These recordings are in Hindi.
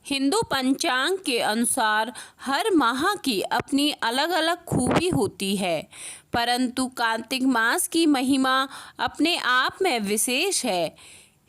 हिंदू पंचांग के अनुसार हर माह की अपनी अलग अलग खूबी होती है, परंतु कार्तिक मास की महिमा अपने आप में विशेष है।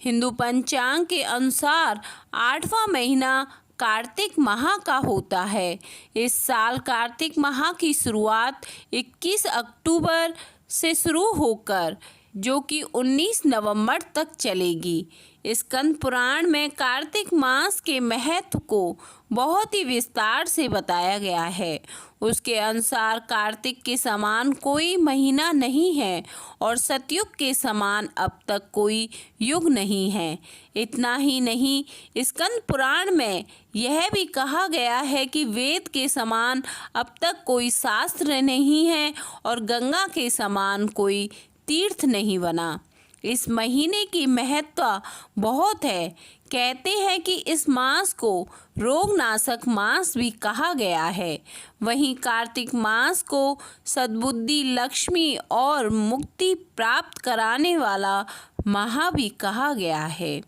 हिंदू पंचांग के अनुसार 8वां महीना कार्तिक माह का होता है। इस साल कार्तिक माह की शुरुआत 21 अक्टूबर से शुरू होकर जो कि 19 नवंबर तक चलेगी। स्कंद पुराण में कार्तिक मास के महत्व को बहुत ही विस्तार से बताया गया है। उसके अनुसार कार्तिक के समान कोई महीना नहीं है और सतयुग के समान अब तक कोई युग नहीं है। इतना ही नहीं, स्कंद पुराण में यह भी कहा गया है कि वेद के समान अब तक कोई शास्त्र नहीं है और गंगा के समान कोई तीर्थ नहीं बना। इस महीने की महत्ता बहुत है। कहते हैं कि इस मास को रोगनाशक मास भी कहा गया है। वहीं कार्तिक मास को सद्बुद्धि, लक्ष्मी और मुक्ति प्राप्त कराने वाला माह भी कहा गया है।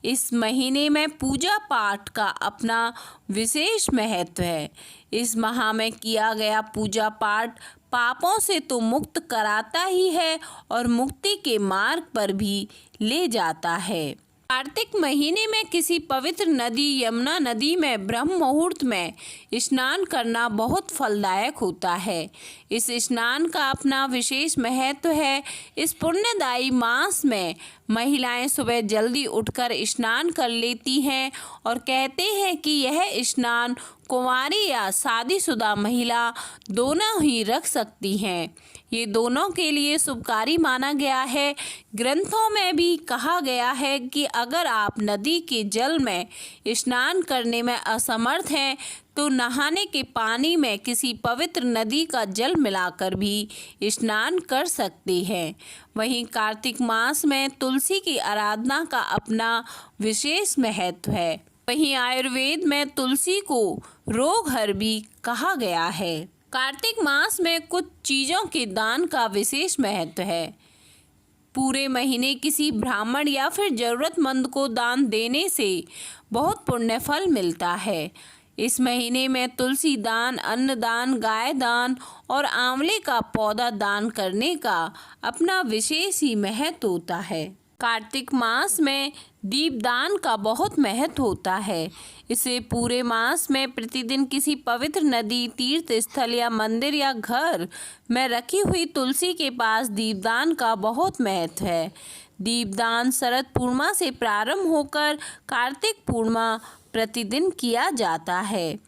इस महीने में पूजा पाठ का अपना विशेष महत्व है। इस माह में किया गया पूजा पाठ पापों से तो मुक्त कराता ही है और मुक्ति के मार्ग पर भी ले जाता है। कार्तिक महीने में किसी पवित्र नदी, यमुना नदी में ब्रह्म मुहूर्त में स्नान करना बहुत फलदायक होता है। इस स्नान का अपना विशेष महत्व है। इस पुण्यदायी मास में महिलाएं सुबह जल्दी उठकर स्नान कर लेती हैं और कहते हैं कि यह स्नान कुंवारी या शादीशुदा महिला दोनों ही रख सकती हैं। ये दोनों के लिए शुभकारी माना गया है। ग्रंथों में भी कहा गया है कि अगर आप नदी के जल में स्नान करने में असमर्थ हैं तो नहाने के पानी में किसी पवित्र नदी का जल मिलाकर भी स्नान कर सकते हैं। वहीं कार्तिक मास में तुलसी की आराधना का अपना विशेष महत्व है। वहीं आयुर्वेद में तुलसी को रोगहर भी कहा गया है। कार्तिक मास में कुछ चीज़ों के दान का विशेष महत्व है। पूरे महीने किसी ब्राह्मण या फिर ज़रूरतमंद को दान देने से बहुत पुण्य फल मिलता है। इस महीने में तुलसी दान, अन्न दान, गाय दान और आंवले का पौधा दान करने का अपना विशेष ही महत्व होता है। कार्तिक मास में दीपदान का बहुत महत्व होता है। इसे पूरे मास में प्रतिदिन किसी पवित्र नदी, तीर्थ स्थल या मंदिर या घर में रखी हुई तुलसी के पास दीपदान का बहुत महत्व है। दीपदान शरद पूर्णिमा से प्रारंभ होकर कार्तिक पूर्णिमा प्रतिदिन किया जाता है।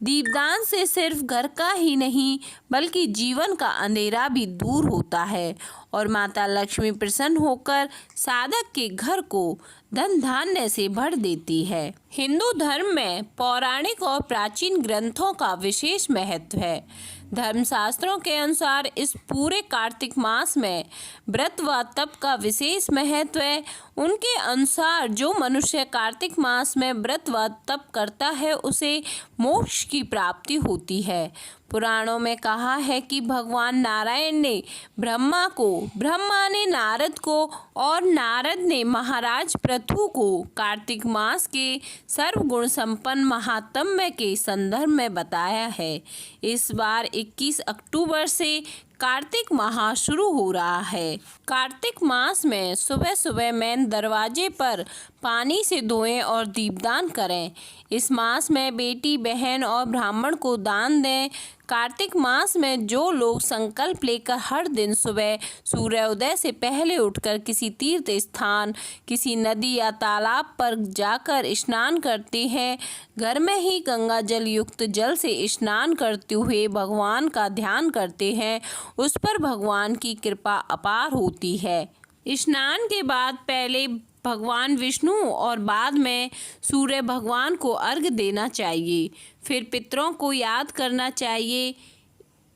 दीपदान से सिर्फ घर का ही नहीं बल्कि जीवन का अंधेरा भी दूर होता है और माता लक्ष्मी प्रसन्न होकर साधक के घर को धन धान्य से भर देती है। हिंदू धर्म में पौराणिक और प्राचीन ग्रंथों का विशेष महत्व है। धर्मशास्त्रों के अनुसार इस पूरे कार्तिक मास में व्रत व तप का विशेष महत्व है। उनके अनुसार जो मनुष्य कार्तिक मास में व्रत व तप करता है उसे मोक्ष की प्राप्ति होती है। पुराणों में कहा है कि भगवान नारायण ने ब्रह्मा को, ब्रह्मा ने नारद को और नारद ने महाराज पृथु को कार्तिक मास के सर्वगुण संपन्न महात्म्य के संदर्भ में बताया है। इस बार 21 अक्टूबर से कार्तिक माह शुरू हो रहा है। कार्तिक मास में सुबह सुबह मेन दरवाजे पर पानी से धोएं और दीपदान करें। इस मास में बेटी, बहन और ब्राह्मण को दान दें। कार्तिक मास में जो लोग संकल्प लेकर हर दिन सुबह सूर्योदय से पहले उठकर किसी तीर्थ स्थान, किसी नदी या तालाब पर जाकर स्नान करते हैं, घर में ही गंगा जल युक्त जल से स्नान करते हुए भगवान का ध्यान करते हैं, उस पर भगवान की कृपा अपार होती है। स्नान के बाद पहले भगवान विष्णु और बाद में सूर्य भगवान को अर्घ्य देना चाहिए। फिर पितरों को याद करना चाहिए।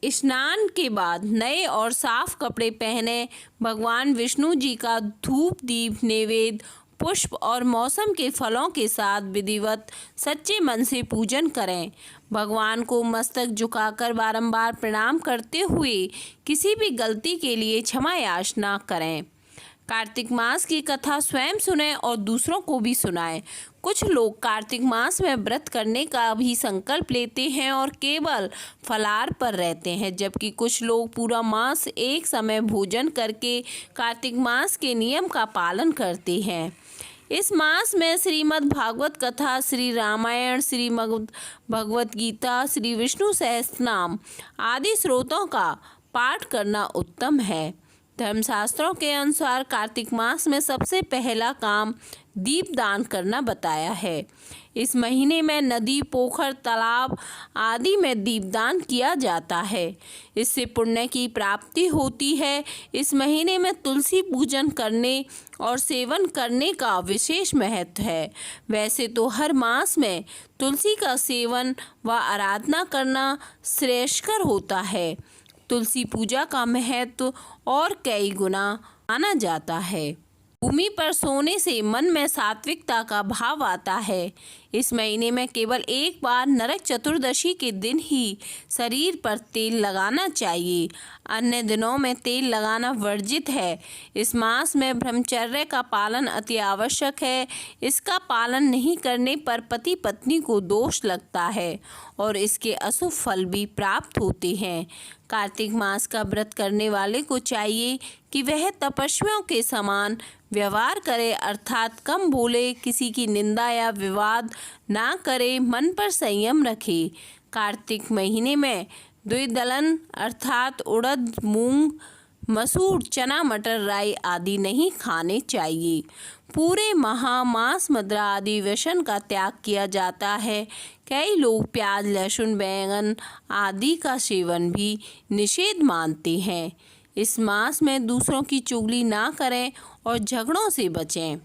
स्नान के बाद नए और साफ कपड़े पहने भगवान विष्णु जी का धूप, दीप, नैवेद्य, पुष्प और मौसम के फलों के साथ विधिवत सच्चे मन से पूजन करें। भगवान को मस्तक झुकाकर बारंबार प्रणाम करते हुए किसी भी गलती के लिए क्षमा याचना करें। कार्तिक मास की कथा स्वयं सुने और दूसरों को भी सुनाएं। कुछ लोग कार्तिक मास में व्रत करने का भी संकल्प लेते हैं और केवल फलाहार पर रहते हैं, जबकि कुछ लोग पूरा मास एक समय भोजन करके कार्तिक मास के नियम का पालन करते हैं। इस मास में श्रीमद् भागवत कथा, श्री रामायण, श्री भगवत गीता, श्री विष्णु सहस्त्रनाम आदि स्रोतों का पाठ करना उत्तम है। धर्मशास्त्रों के अनुसार कार्तिक मास में सबसे पहला काम दीपदान करना बताया है। इस महीने में नदी, पोखर, तालाब आदि में दीपदान किया जाता है। इससे पुण्य की प्राप्ति होती है। इस महीने में तुलसी पूजन करने और सेवन करने का विशेष महत्व है। वैसे तो हर मास में तुलसी का सेवन व आराधना करना श्रेयस्कर होता है। तुलसी पूजा का महत्व और कई गुना माना जाता है। भूमि पर सोने से मन में सात्विकता का भाव आता है। इस महीने में केवल एक बार नरक चतुर्दशी के दिन ही शरीर पर तेल लगाना चाहिए। अन्य दिनों में तेल लगाना वर्जित है। इस मास में ब्रह्मचर्य का पालन अति आवश्यक है। इसका पालन नहीं करने पर पति पत्नी को दोष लगता है और इसके अशुभ फल भी प्राप्त होते हैं। कार्तिक मास का व्रत करने वाले को चाहिए कि वह तपस्वियों के समान व्यवहार करे, अर्थात कम बोले, किसी की निंदा या विवाद ना करे, मन पर संयम रखे। कार्तिक महीने में द्विदलन अर्थात उड़द, मूंग, मसूर, चना, मटर, राई आदि नहीं खाने चाहिए। पूरे मास मदिरा आदि व्यसन का त्याग किया जाता है। कई लोग प्याज, लहसुन, बैंगन आदि का सेवन भी निषेध मानते हैं। इस मास में दूसरों की चुगली ना करें और झगड़ों से बचें।